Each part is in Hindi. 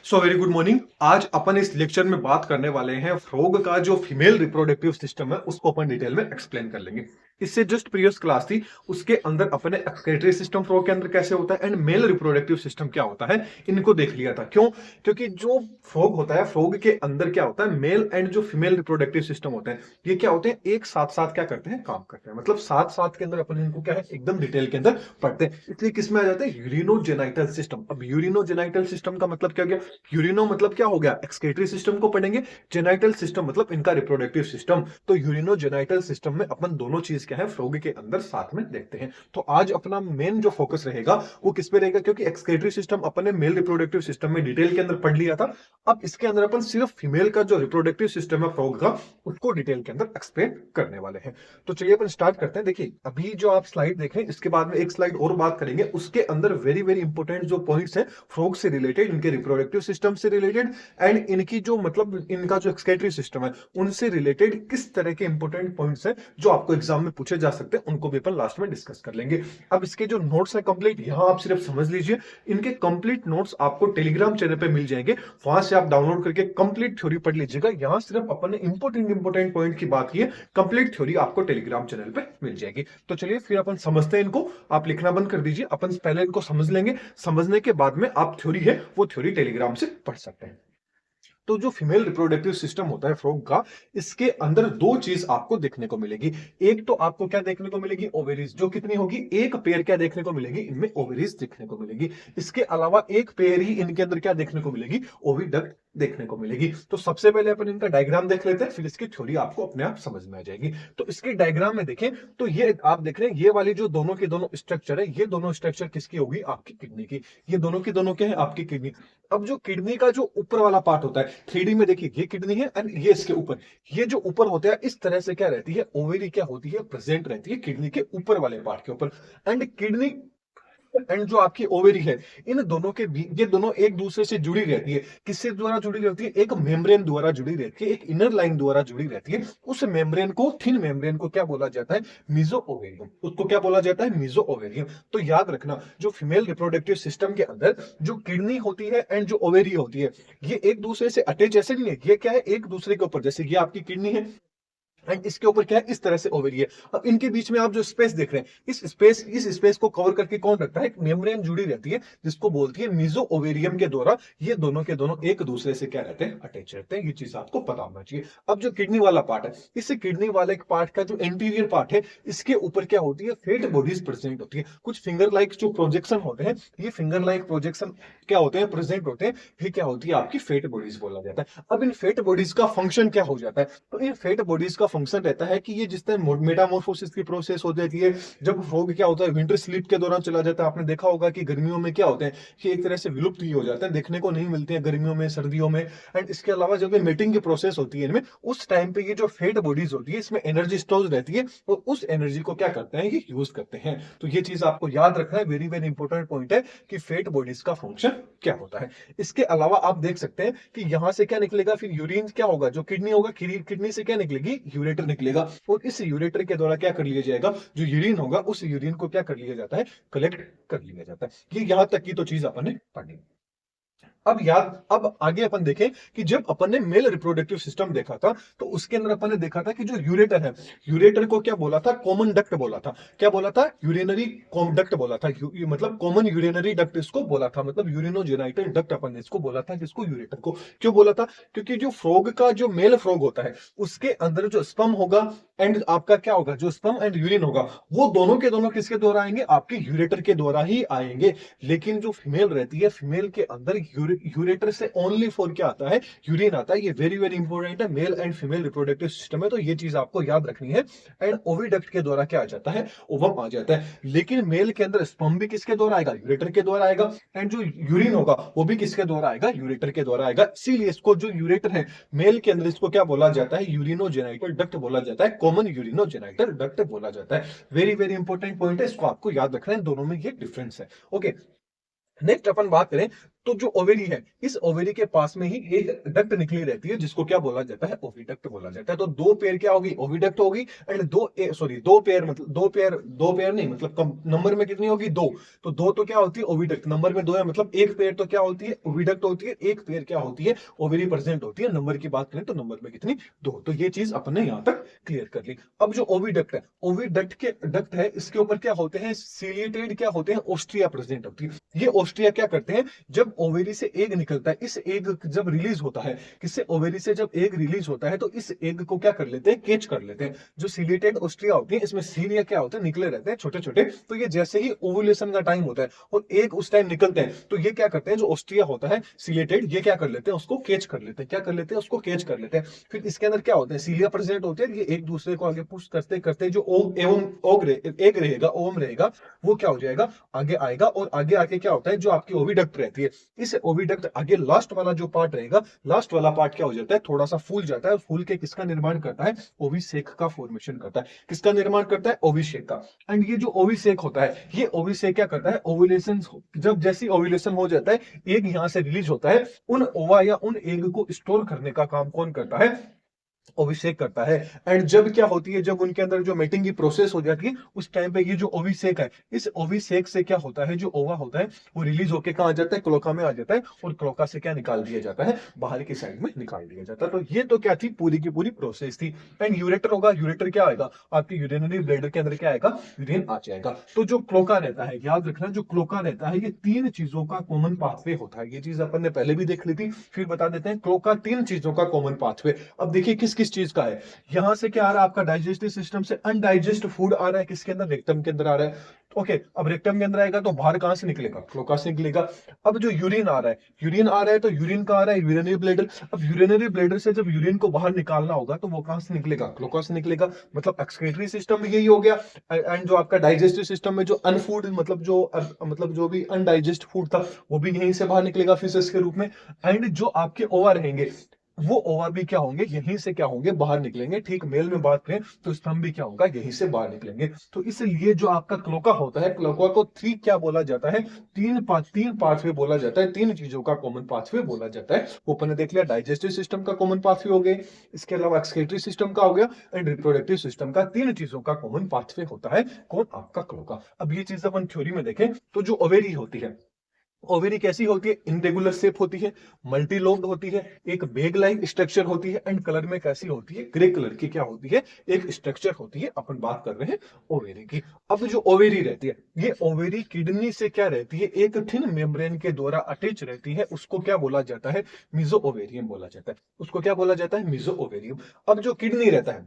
So very good morning. आज अपन इस लेक्चर में बात करने वाले हैं फ्रॉग का जो फीमेल रिप्रोडक्टिव सिस्टम है उसको अपन डिटेल में एक्सप्लेन कर लेंगे। इससे जस्ट प्रीवियस क्लास थी, उसके अंदर अपने एक्सक्रीटरी सिस्टम फ्रॉग के अंदर कैसे होता है एंड मेल रिप्रोडक्टिव सिस्टम क्या होता है इनको देख लिया था। क्यों? क्योंकि जो फ्रॉग होता है, फ्रॉग के अंदर क्या होता है, मेल एंड जो फीमेल रिप्रोडक्टिव सिस्टम होते हैं ये क्या होते हैं, एक साथ साथ क्या करते हैं, काम करते हैं। मतलब साथ साथ के अंदर अपन इनको क्या है एकदम डिटेल के अंदर पढ़ते हैं। इसलिए किसमें आ जाते हैं, यूरिनोजेनाइटल सिस्टम। अब यूरिनोजेनाइटल सिस्टम का मतलब क्या हो गया, यूरिनो मतलब क्या हो गया, एक्सक्रीटरी सिस्टम को पढ़ेंगे, जेनाइटल सिस्टम मतलब इनका रिप्रोडक्टिव सिस्टम। तो यूरिनो जेनाइटल सिस्टम में अपन दोनों चीज क्या है फ्रॉग के अंदर साथ में देखते हैं। तो आज अपना मेन जो फोकस रहेगा वो किस पे रहेगा, क्योंकि एक्सक्रीटरी सिस्टम अपन ने मेल रिप्रोडक्टिव सिस्टम में डिटेल के अंदर पढ़ लिया था। अब इसके अंदर अपन सिर्फ फीमेल का जो रिप्रोडक्टिव सिस्टम है फ्रॉग का उसको डिटेल के अंदर एक्सप्लेन करने वाले हैं। तो चलिए अपन स्टार्ट करते हैं। देखिए अभी जो आप स्लाइड देख रहे हैं इसके बाद में एक स्लाइड और बात करेंगे, उसके अंदर वेरी वेरी इंपॉर्टेंट जो पॉइंट्स है फ्रॉग से रिलेटेड, इनके रिप्रोडक्टिव सिस्टम से रिलेटेड एंड इनकी जो मतलब इनका जो एक्सक्रीटरी सिस्टम है उनसे रिलेटेड किस तरह के इंपॉर्टेंट पॉइंट्स हैं जो आपको एग्जाम में पूछे जा सकते हैं, उनको भी अपन लास्ट में डिस्कस कर लेंगे। अब इसके जो नोट्स है कंप्लीट, यहां आप सिर्फ समझ लीजिए, इनके कंप्लीट नोट्स आपको टेलीग्राम चैनल पे मिल जाएंगे, वहां से आप डाउनलोड करके कंप्लीट थ्योरी पढ़ लीजिएगा। यहां सिर्फ अपन ने इंपॉर्टेंट पॉइंट की बात की है, कंप्लीट थ्योरी आपको टेलीग्राम चैनल पे मिल जाएगी। तो चलिए फिर अपन समझते हैं इनको। आप लिखना बंद कर दीजिए, अपन पहले इनको समझ लेंगे, समझने के बाद में आप थ्योरी है वो थ्योरी टेलीग्राम से पढ़ सकते हैं। तो जो फीमेल रिप्रोडक्टिव सिस्टम होता है फ्रॉग का, इसके अंदर दो चीज आपको देखने को मिलेगी। एक तो आपको क्या देखने को मिलेगी, ओवेरीज, जो कितनी होगी, एक पेयर क्या देखने को मिलेगी, इनमें ओवेरीज देखने को मिलेगी। इसके अलावा एक पेयर ही इनके अंदर क्या देखने को मिलेगी, ओविडक्ट देखने को मिलेगी। तो सबसे पहले अपन इनका डायग्राम देख लेते हैं, फिर इसकी थ्योरी आपको अपने आप समझ में आ जाएगी। तो इसके डायग्राम में देखें तो ये आप देख रहे हैं, ये वाली जो दोनों के दोनों स्ट्रक्चर है, ये दोनों स्ट्रक्चर किसकी होगी, आपकी किडनी की। ये दोनों की दोनों क्या है, आपकी किडनी। अब जो किडनी का जो ऊपर वाला पार्ट होता है, 3D में देखिए ये किडनी है एंड ये इसके ऊपर, ये जो ऊपर होता है इस तरह से क्या रहती है, ओवेरी क्या होती है, प्रेजेंट रहती है किडनी के ऊपर वाले पार्ट के ऊपर। एंड किडनी एंड जो आपकी ओवेरी है, इन दोनों के बीच, ये दोनों एक दूसरे से जुड़ी रहती है। किससे द्वारा जुड़ी रहती है, एक मेम्ब्रेन द्वारा जुड़ी रहती है, एक इनर लाइन द्वारा जुड़ी रहती है। उस मेम्ब्रेन को, थिन मेम्ब्रेन को क्या बोला जाता है, मीजो ओवेरियम। उसको क्या बोला जाता है, मीजो ओवेरियम। तो याद रखना, जो फीमेल रिप्रोडक्टिव सिस्टम के अंदर जो किडनी होती है एंड जो ओवेरी होती है, ये एक दूसरे से अटैच ऐसे नहीं है, ये क्या है, एक दूसरे के ऊपर, जैसे ये आपकी किडनी है एंड इसके ऊपर क्या है, इस तरह से ओवेरी है। अब इनके बीच में आप जो स्पेस देख रहे हैं, इस स्पेस को कवर करके कौन रखता है, एक मेम्ब्रेन जुड़ी रहती है जिसको बोलती है मीजो ओवेरियम के द्वारा। ये दोनों के दोनों एक दूसरे से क्या रहते हैं, अटैच रहते हैं। ये चीज आपको पता होना चाहिए। अब जो किडनी वाला पार्ट है, इस किडनी वाले पार्ट का जो एंटीरियर पार्ट है, इसके ऊपर क्या होती है, फेट बॉडीज प्रेजेंट होती है। कुछ फिंगर लाइक जो प्रोजेक्शन होते हैं, ये फिंगर लाइक प्रोजेक्शन क्या होते हैं, प्रेजेंट होते हैं। ये क्या होती है, आपकी फेट बॉडीज बोला जाता है। अब इन फेट बॉडीज का फंक्शन क्या हो जाता है, तो इन फेट बॉडीज का फंक्शन रहता है कि ये जिस तरह मेटामॉर्फोसिस की प्रोसेस हो जाती है, जब फ्रॉग क्या होता है विंटर स्लीप के दौरान चला जाता है। आपने देखा होगा कि गर्मियों में क्या होते हैं कि एक तरह से विलुप्त ही हो जाते हैं, देखने को नहीं मिलते हैं गर्मियों में, सर्दियों में। एंड इसके अलावा जब ये मीटिंग की प्रोसेस होती है इनमें, उस टाइम पे ये जो फेट बॉडीज होती है इसमें एनर्जी स्टोर रहती है, और उस एनर्जी को क्या करते हैं, ये यूज करते हैं। तो ये चीज आपको याद रखना है, वेरी वेरी इंपॉर्टेंट पॉइंट है कि फेट बॉडीज का फंक्शन क्या होता है। इसके अलावा आप देख सकते हैं कि यहां से क्या निकलेगा, फिर यूरिन क्या होगा, जो किडनी होगा, किडनी से क्या निकलेगी, यूरेटर निकलेगा, और इस यूरेटर के द्वारा क्या कर लिया जाएगा, जो यूरिन होगा उस यूरिन को क्या कर लिया जाता है, कलेक्ट कर लिया जाता है। ये यहां तक की तो चीज अपन ने पढ़ी। अब आगे अपन देखें कि जब अपन ने मेल रिप्रोडक्टिव सिस्टम देखा था, तो उसके अंदर अपन ने देखा था कि जो यूरेटर है, यूरेटर को क्या बोला था, कॉमन डक्ट बोला था। क्या बोला था, यूरिनरी डक्ट बोला था। मतलब कॉमन यूरिनरी डक्ट इसको बोला था, मतलब यूरिनोजेनाइटल डक्ट अपन ने इसको बोला था, जिसको यूरेटर को क्यों बोला था, क्योंकि जो फ्रॉग का जो मेल फ्रॉग होता है उसके अंदर जो स्पर्म होगा एंड आपका क्या होगा, जो स्पर्म एंड यूरिन होगा, वो दोनों के दोनों किसके द्वारा आएंगे, आपके यूरेटर के द्वारा ही आएंगे। लेकिन जो फीमेल रहती है, फीमेल के अंदर यूरेटर से ओनली फॉर क्या आता है, यूरिन आता है। ये वेरी वेरी इंपॉर्टेंट है, male and female reproductive system है, तो ये चीज आपको याद रखनी है। एंड ओविडक्ट के द्वारा क्या आ जाता है, ओवम आ जाता है। लेकिन मेल के अंदर स्पर्म भी किसके द्वारा आएगा, यूरेटर के द्वारा आएगा, एंड जो यूरिन होगा वो भी किसके द्वारा आएगा, यूरेटर के द्वारा आएगा। इसीलिए इसको जो यूरेटर है मेल के अंदर, इसको क्या बोला जाता है, यूरिनोजेनाइटल डक्ट बोला जाता है, कॉमन यूरिनोजेनाइटल डक्ट बोला जाता है। वेरी वेरी इंपॉर्टेंट पॉइंट है, इसको आपको याद रखना है, दोनों में ये डिफरेंस है। ओके, नेक्स्ट अपन बात करें तो जो ओवेरी है, इस ओवेरी के पास में ही एक डक्ट निकली रहती है जिसको क्या बोला जाता है, ओविडक्ट बोला जाता है। तो दो पेयर क्या होगी, ओविडक्ट होगी। एंड दो पेयर मतलब दो पेयर नहीं, मतलब कम नंबर में कितनी होगी, दो। तो दो तो क्या होती है, ओविडक्ट। नंबर में दो है, मतलब एक पेयर तो क्या होती है, ओविडक्ट होती है। एक पेयर क्या होती है, ओवेरी प्रेजेंट होती है। नंबर की बात करें तो नंबर में कितनी, दो। तो ये चीज अपन ने यहां तक क्लियर कर ली। अब जो ओविडक्ट है, ओविडक्ट के डक्ट है, इसके ऊपर क्या होते हैं, सीलिएटेड क्या होते हैं, ओस्ट्रिया प्रेजेंट होती है। ये ओस्ट्रिया क्या करते हैं, जब ओवेरी से एग निकलता है, इस एग जब रिलीज होता है, किससे, ओवेरी से जब एग रिलीज होता है, तो इस एग को क्या कर लेते हैं, केच कर लेते हैं। जो सीलिएटेड ओस्ट्रिया होती है, इसमें सीलिया क्या होते हैं, निकले रहते हैं छोटे छोटे। तो ये जैसे ही ओवुलेशन का टाइम होता है और एग उस टाइम निकलते हैं, तो ये क्या करते हैं, जो ओस्ट्रिया होता है सीलिएटेड, ये क्या कर लेते हैं, उसको केच कर लेते हैं। क्या कर लेते हैं, उसको केच कर लेते हैं। फिर इसके अंदर क्या होता है, सीलिया प्रेजेंट होते हैं। ये एक दूसरे को आगे पुश करते करते जो ओग एवं एग रहेगा, ओवम रहेगा, वो क्या हो जाएगा, आगे आएगा। और आगे आके क्या होता है, जो आपकी ओविडक्ट रहती है, इस ओविडक्ट आगे लास्ट वाला जो पार्ट रहेगा, लास्ट वाला पार्ट क्या हो जाता है, थोड़ा सा फूल जाता है। फूल के किसका निर्माण करता है, ओविसेक का फॉर्मेशन करता है। किसका निर्माण करता है, ओविसेक का। एंड ये जो ओविसेक होता है, ये ओविसेक क्या करता है, ओव्यूलेशन, जब जैसी ओव्यूलेशन हो जाता है, एग यहां से रिलीज होता है, उन ओवा या उन एग को स्टोर करने का काम कौन करता है, ओविसेक करता है। एंड जब क्या होती है, जब उनके अंदर जो मेटिंग की प्रोसेस हो जाती है, उस टाइम पे ये जो ओविसेक है, इस ओविसेक से क्या होता है, जो ओवा होता है वो रिलीज होके कहां आ जाता है, क्लोका में आ जाता है। और क्लोका से क्या निकाल दिया जाता है, बाहर की साइड में निकाल दिया जाता है। तो ये तो क्या थी, पूरी की पूरी प्रोसेस थी। एंड यूरेटर होगा, यूरेटर क्या आएगा, आपकी यूरिनरी ब्लैडर के अंदर क्या आएगा, यूरिन आ जाएगा। तो जो क्लोका रहता है, याद रखना, जो क्लोका रहता है, ये तीन चीजों का कॉमन पाथवे होता है। ये चीज अपन ने पहले भी देख ली थी, फिर बता देते हैं। क्लोका तीन चीजों का कॉमन पाथवे। अब देखिए किस किस चीज का है। यहां से क्या आ रहा है, आपका डाइजेस्टिव सिस्टम से अनडाइजेस्ट फूड आ रहा है, किसके अंदर, रेक्टम के अंदर आ रहा है। ओके, अब रेक्टम के अंदर आएगा तो बाहर कहां से निकलेगा, क्लोका से निकलेगा। अब जो यूरिन आ रहा है, यूरिन आ रहा है, तो यूरिन का आ रहा है, यूरिनरी ब्लैडर। अब यूरिनरी ब्लैडर से जब यूरिन को बाहर निकालना होगा, तो वो कहां से निकलेगा, क्लोका से निकलेगा। मतलब एक्सक्रीटरी सिस्टम में यही हो गया। एंड जो आपका डाइजेस्टिव सिस्टम में जो अनफूड, मतलब जो भी अनडाइजेस्ट फूड था, वो भी यहीं से बाहर निकलेगा फिशेस के रूप में। एंड जो आपके ओवा रहेंगे, वो ओवा भी क्या होंगे, यहीं से क्या होंगे, बाहर निकलेंगे। ठीक मेल में बात करें तो स्तंभ भी क्या होगा, यहीं से बाहर निकलेंगे। तो इसलिए जो आपका क्लोका होता है, क्लोका को थ्री क्या बोला जाता है, तीन पाथवे बोला जाता है। तीन चीजों का कॉमन पाथवे बोला जाता है। वो अपन ने देख लिया, डाइजेस्टिव सिस्टम का कॉमन पाथवे हो गए, इसके अलावा एक्सक्रीटरी सिस्टम का हो गया, एंड रिप्रोडक्टिव सिस्टम का। तीन चीजों का कॉमन पाथवे होता है, कौन, आपका क्लोका। अब ये चीज अपन थ्योरी में देखें तो जो ओवेरी होती है, ओवेरी कैसी होती है, इनरेगुलर शेप होती है, मल्टी लोब्ड होती है, एक बेग लाइक स्ट्रक्चर होती है। एंड कलर में कैसी होती है, ग्रे कलर की क्या होती है, एक स्ट्रक्चर होती है। अपन बात कर रहे हैं ओवेरी की। अब जो ओवेरी रहती है, ये ओवेरी किडनी से क्या रहती है, एक थिन मेम्ब्रेन के द्वारा अटैच रहती है। उसको क्या बोला जाता है, मिजो ओवेरियम बोला जाता है। उसको क्या बोला जाता है, मिजो ओवेरियम। अब जो किडनी रहता है,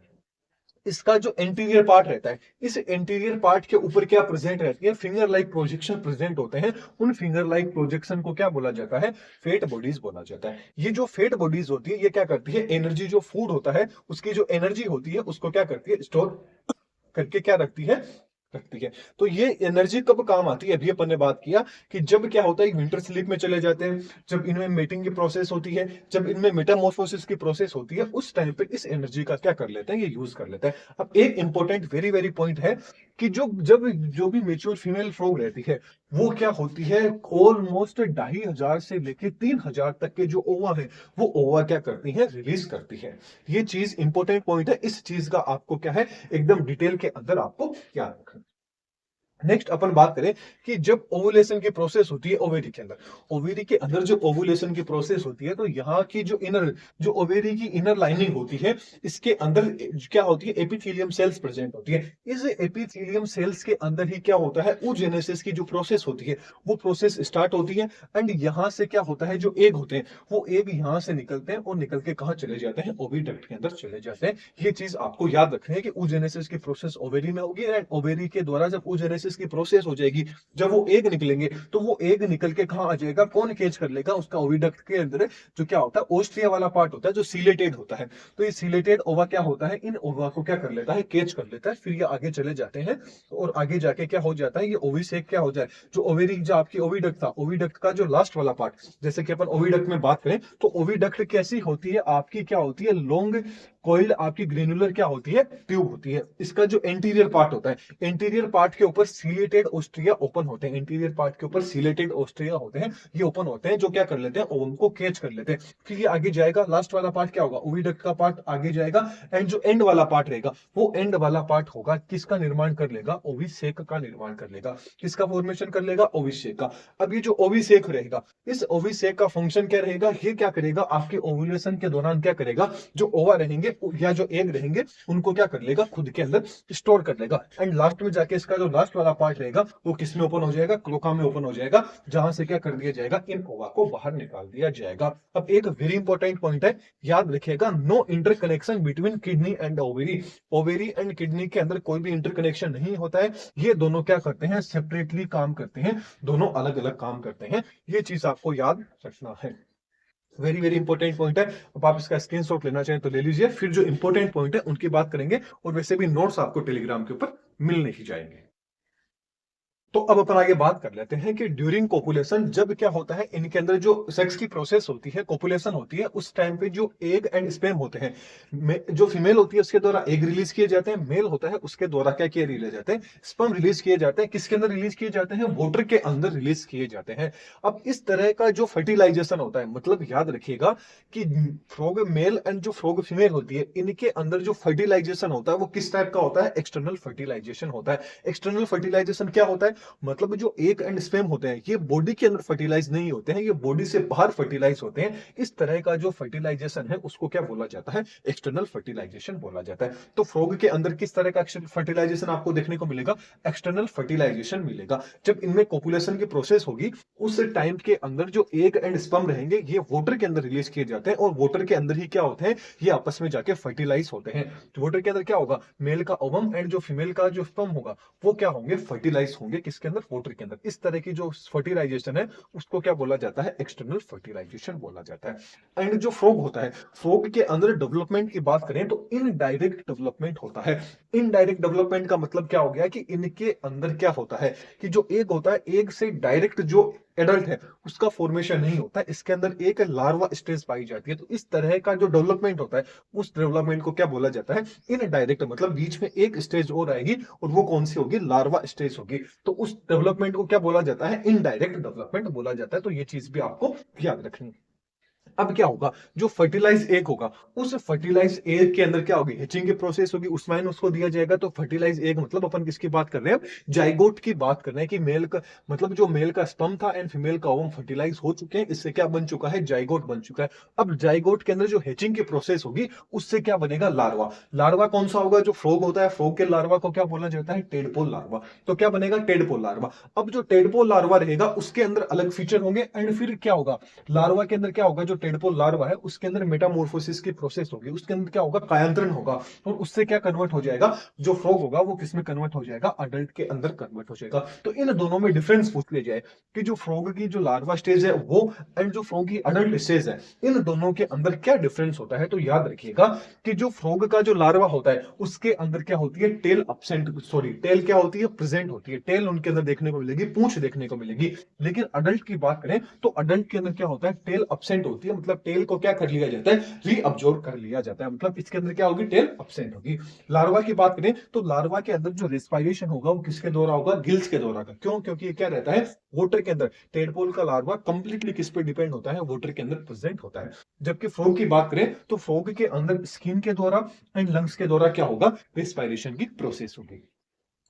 इसका जो एंटीरियर पार्ट रहता है, इस एंटीरियर पार्ट के ऊपर क्या प्रेजेंट रहती है, फिंगर लाइक प्रोजेक्शन प्रेजेंट होते हैं। उन फिंगर लाइक प्रोजेक्शन को क्या बोला जाता है, फेट बॉडीज बोला जाता है। ये जो फेट बॉडीज होती है, ये क्या करती है, एनर्जी, जो फूड होता है उसकी जो एनर्जी होती है, उसको क्या करती है, स्टोर करके क्या रखती है। तो ये एनर्जी कब काम आती है, अभी अपन ने बात किया कि जब क्या होता है, विंटर स्लीप में चले जाते हैं, जब इनमें मेटिंग की प्रोसेस होती है, जब इनमें मेटामॉर्फोसिस की प्रोसेस होती है, उस टाइम पे इस एनर्जी का क्या कर लेते हैं, ये यूज कर लेते हैं। अब एक इंपॉर्टेंट वेरी वेरी पॉइंट है कि जो भी मेच्योर फीमेल फ्रॉग रहती है, वो क्या होती है, ऑलमोस्ट 2500 से लेके 3000 तक के जो ओवा है, वो ओवा क्या करती है, रिलीज करती है। ये चीज इंपॉर्टेंट पॉइंट है, इस चीज का आपको क्या है, एकदम डिटेल के अंदर आपको याद रखना। नेक्स्ट अपन बात करें कि जब ओवुलेशन की प्रोसेस होती है ओवेरी के अंदर, ओवेरी के अंदर जो ओवुलेशन की प्रोसेस होती है, तो यहाँ की जो ओवेरी की इनर लाइनिंग होती है, इसके अंदर क्या होती है, एपिथेलियम सेल्स प्रेजेंट होती है। इस एपिथेलियम सेल्स के अंदर ही क्या होता है, oogenesis की जो प्रोसेस होती है, वो प्रोसेस स्टार्ट होती है। एंड यहाँ से क्या होता है, जो एग होते हैं, वो एग यहाँ से निकलते हैं और निकल के कहाँ चले जाते हैं, ओविडक्ट के अंदर चले जाते हैं। ये चीज आपको याद रखनी है कि oogenesis की प्रोसेस ओवेरी में होगी। एंड ओवेरी के द्वारा जब oogenesis की प्रोसेस हो जाएगी, जब वो एग निकलेंगे, तो वो एग निकल के कहां आ जाएगा, कौन केज कर लेगा, उसका ओविडक्ट के अंदर जो क्या होता है, ओस्ट्रिया वाला पार्ट होता है, जो सीलेटेड होता है। तो ये सीलेटेड ओवा क्या होता है, इन ओवा को क्या कर लेता है, केज कर लेता है। फिर ये आगे चले जाते हैं और आगे जाके क्या हो जाता है, ये ओविसेक क्या हो जाए, जो ओवेरी, जो आपकी ओविडक्ट था, ओविडक्ट का जो लास्ट वाला पार्ट, जैसे कि अपन ओविडक्ट में बात करें, तो ओविडक्ट कैसी होती है, आपकी क्या होती है, लॉन्ग कॉइल्ड आपकी ग्रेनुलर क्या होती है, ट्यूब होती है। इसका जो एंटीरियर पार्ट होता है, एंटीरियर पार्ट के ऊपर सीलेटेड ओस्ट्रिया ओपन होते हैं, एंटीरियर पार्ट के ऊपर सीलेटेड ओस्ट्रिया होते हैं, ये ओपन होते हैं, जो क्या कर लेते हैं, ओवम को कैच कर लेते हैं। फिर ये आगे जाएगा, लास्ट वाला पार्ट क्या होगा, ओविडक्ट का पार्ट आगे जाएगा, एंड जो एंड वाला पार्ट रहेगा, वो एंड वाला पार्ट होगा किसका निर्माण कर लेगा, ओविसेक का निर्माण कर लेगा। किसका फॉर्मेशन कर लेगा, ओविसेक का। अब ये जो ओविसेक रहेगा, इस ओविसेक का फंक्शन क्या रहेगा, ये क्या करेगा, आपके ओव्यूलेशन के दौरान क्या करेगा, जो ओवा रहेंगे या जो एग रहेंगे, उनको क्या कर लेगा, खुद के अंदर स्टोर कर लेगा। एंड लास्ट में जाके इसका जो लास्ट वाला पार्ट रहेगा, वो किसमें ओपन हो जाएगा, क्लोका में ओपन हो जाएगा, जहां से क्या कर दिया जाएगा, इन ओवा को बाहर निकाल दिया जाएगा। अब एक वेरी इंपॉर्टेंट पॉइंट है, याद रखिएगा, no interconnection between kidney and ovary. Ovary and kidney के अंदर कोई भी इंटरकनेक्शन नहीं होता है, ये दोनों क्या करते हैं, सेपरेटली काम करते हैं, दोनों अलग अलग काम करते हैं। ये चीज आपको याद रखना है, वेरी वेरी इंपॉर्टेंट पॉइंट है। अब आप इसका स्क्रीनशॉट लेना चाहें तो ले लीजिए, फिर जो इंपॉर्टेंट पॉइंट है उनकी बात करेंगे, और वैसे भी नोट्स आपको टेलीग्राम के ऊपर मिलने ही जाएंगे। तो अब अपन आगे बात कर लेते हैं कि ड्यूरिंग कोपुलेशन जब क्या होता है, इनके अंदर जो सेक्स की प्रोसेस होती है, कोपुलेशन होती है, उस टाइम पे जो एग एंड स्पर्म होते हैं, जो फीमेल होती है उसके द्वारा एग रिलीज किए जाते हैं, मेल होता है उसके द्वारा क्या किए रिलीज जाते हैं, स्पर्म रिलीज किए जाते हैं। किसके अंदर रिलीज किए जाते हैं, वोटर के अंदर रिलीज किए जाते हैं। अब इस तरह का जो फर्टिलाइजेशन होता है, मतलब याद रखिएगा कि फ्रॉग मेल एंड जो फ्रॉग फीमेल होती है, इनके अंदर जो फर्टिलाइजेशन होता है वो किस टाइप का होता है, एक्सटर्नल फर्टिलाइजेशन होता है। एक्सटर्नल फर्टिलाइजेशन क्या होता है, मतलब जो एग एंड स्पर्म होते हैं, ये बॉडी के अंदर फर्टिलाइज नहीं होते हैं, ये बॉडी से बाहर फर्टिलाइज होते हैं। इस तरह का जो फर्टिलाइजेशन है उसको क्या बोला जाता है, एक्सटर्नल फर्टिलाइजेशन बोला जाता है। तो फ्रॉग के अंदर किस तरह का फर्टिलाइजेशन आपको देखने को मिलेगा, एक्सटर्नल फर्टिलाइजेशन मिलेगा। जब इनमें कोपुलेशन की प्रोसेस होगी, उस टाइम के अंदर जो एग एंड स्पर्म रहेंगे, ये वोटर के अंदर रिलीज किए जाते हैं, और वोटर के अंदर ही क्या होते हैं, ये आपस में जाके फर्टिलाइज होते हैं। वोटर के अंदर क्या होगा, मेल का ओवम एंड जो फीमेल का जो स्पर्म होगा, वो क्या होंगे, फर्टिलाइज होंगे किसके अंदर, वोटर के अंदर। इस तरह की जो फर्टिलाइजेशन है उसको क्या बोला जाता है, एक्सटर्नल फर्टिलाइजेशन बोला जाता है। एंड जो फ्रॉग होता है, फ्रॉग के अंदर डेवलपमेंट की बात करें तो इनडायरेक्ट डेवलपमेंट होता है। इनडायरेक्ट डेवलपमेंट का मतलब क्या हो गया कि इनके अंदर क्या होता है कि जो एग होता है, एग से डायरेक्ट जो एडल्ट है उसका फॉर्मेशन नहीं होता है, इसके अंदर एक लार्वा स्टेज पाई जाती है। तो इस तरह का जो डेवलपमेंट होता है, उस डेवलपमेंट को क्या बोला जाता है, इनडायरेक्ट, मतलब बीच में एक स्टेज और आएगी, और वो कौन सी होगी, लार्वा स्टेज होगी। तो उस डेवलपमेंट को क्या बोला जाता है, इनडायरेक्ट डेवलपमेंट बोला जाता है। तो ये चीज भी आपको याद रखनी है। अब क्या होगा, जो फर्टिलाइज एग होगा, उस फर्टिलाइज एग के अंदर क्या होगी, हिचिंग की प्रोसेस होगी, उसमें उसको दिया जाएगा। तो फर्टिलाइज एग मतलब अपन किसकी बात कर रहे हैं, जाइगोट की बात कर रहे हैं, कि मेल का मतलब जो मेल का स्पर्म था एंड फीमेल का ओवम फर्टिलाइज हो चुके हैं, इससे क्या बन चुका है, जाइगोट बन चुका है। अब जाइगोट के अंदर जो हिचिंग की प्रोसेस होगी, उससे क्या बनेगा, लार्वा। लार्वा कौन सा होगा, जो फ्रॉग होता है, फ्रॉग के लार्वा को क्या बोला जाता है, टेडपोल लार्वा। तो क्या बनेगा, टेडपोल लार्वा। अब जो टेडपोल लार्वा रहेगा उसके अंदर अलग फीचर होंगे, एंड फिर क्या होगा, लार्वा के अंदर क्या होगा, जो टेडपोल लार्वा है उसके अंदर मेटामॉर्फोसिस की प्रोसेस होगी, उसके अंदर क्या होगा, कायांतरण होगा, और उससे क्या कन्वर्ट हो जाएगा, जो फ्रॉग होगा वो किसमें कन्वर्ट हो जाएगा, अडल्ट के अंदर कन्वर्ट हो जाएगा। तो इन दोनों में डिफरेंस पूछ लिया जाए कि जो फ्रॉग की जो लार्वा स्टेज है वो, एंड जो फ्रॉग की अडल्ट स्टेज है, इन दोनों के अंदर क्या डिफरेंस होता है। तो याद रखिएगा कि जो फ्रॉग का जो लार्वा होता है उसके अंदर क्या होती है, टेल अब्सेंट, सॉरी टेल क्या होती है, प्रेजेंट होती है। टेल उनके अंदर देखने को मिलेगी, पूंछ देखने को मिलेगी। लेकिन अडल्ट की बात करें तो अडल्ट के अंदर क्या होता है, टेल अब्सेंट होती है, मतलब टेल को क्या कर लिया जाता है, रीअब्जॉर्ब कर लिया जाता है, मतलब इसके अंदर क्या होगी, टेल अब्सेंट होगी। लार्वा की बात करें तो लार्वा के अंदर जो रेस्पिरेशन होगा वो किसके द्वारा होगा, गिल्स के द्वारा का। क्यों, क्योंकि ये क्या रहता है, वाटर के अंदर। टेडपोल का लार्वा कंप्लीटली किस पे डिपेंड होता है, वाटर के अंदर प्रेजेंट होता है। जबकि फ्रॉग की बात करें तो फ्रॉग के अंदर स्किन के द्वारा एंड लंग्स के द्वारा क्या होगा, रेस्पिरेशन की प्रोसेस होगी।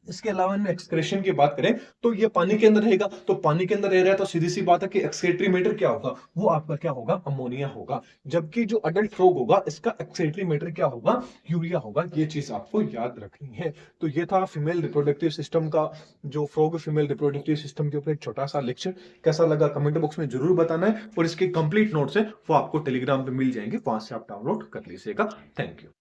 इसके अलावा इनमें एक्सक्रेशन की बात करें तो ये पानी के अंदर रहेगा, तो पानी के अंदर रह रहा है तो सीधी सी बात है कि एक्सक्रेटरी मैटर क्या होगा, वो आपका क्या होगा, अमोनिया होगा। जबकि जो अडल्ट फ्रॉग होगा इसका एक्सक्रेटरी मैटर क्या होगा, यूरिया होगा। ये चीज आपको याद रखनी है। तो ये था फीमेल रिप्रोडक्टिव सिस्टम का, जो फ्रॉग फीमेल रिप्रोडक्टिव सिस्टम के ऊपर एक छोटा सा लेक्चर। कैसा लगा कमेंट बॉक्स में जरूर बताना है, और इसके कंप्लीट नोट्स है वो आपको टेलीग्राम पे मिल जाएंगे, वहां से आप डाउनलोड कर लीजिएगा। Thank you.